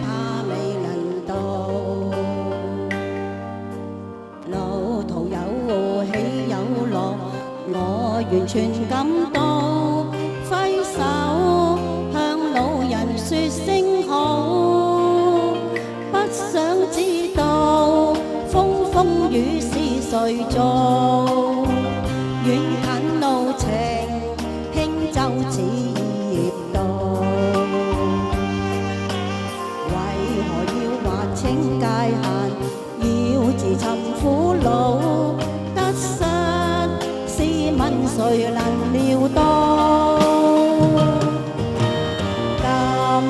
怕未能到。路途有起有落，我完全感到，揮手向老人說聲好，不想知道風雨是誰做，遠近路程輕舟似驛道，為何要劃清界限，要自尋苦惱，得失試問誰能料到？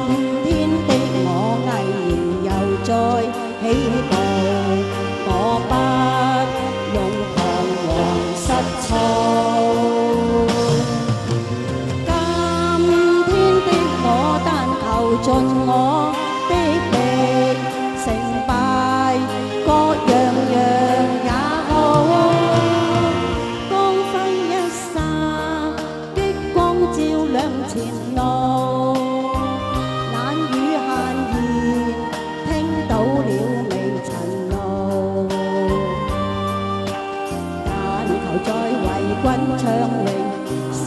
今天的我毅然又再起步，我不用彷徨失措。今天的我但求盡我的力，成敗各樣也好，光輝一剎，激光照亮前路，冷雨閒言聽到了未曾露，但求再為君唱詠，笑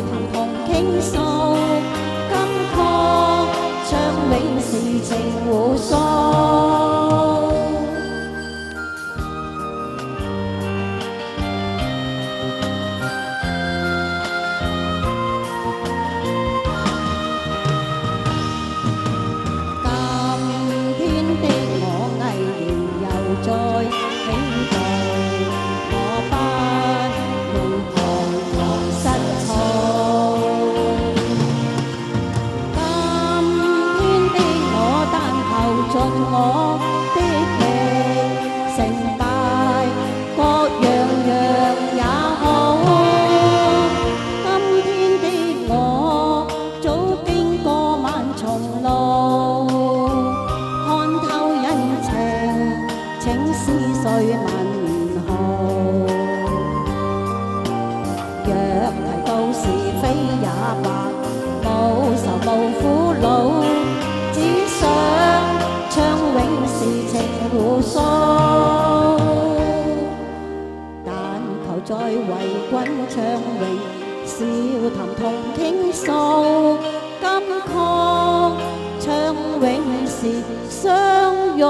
談同傾訴，金曲唱永是情互訴。今天的我毅然又再起步，我不用彷徨失措。今天的我但求盡我的力，成敗各樣也好。今天的我早經過萬重路，看透人情，請思緒問號。若提到是非也罷，無愁無苦惱，只想唱永是情互訴。但求再為君唱詠，笑談同傾訴，金曲唱永是相擁。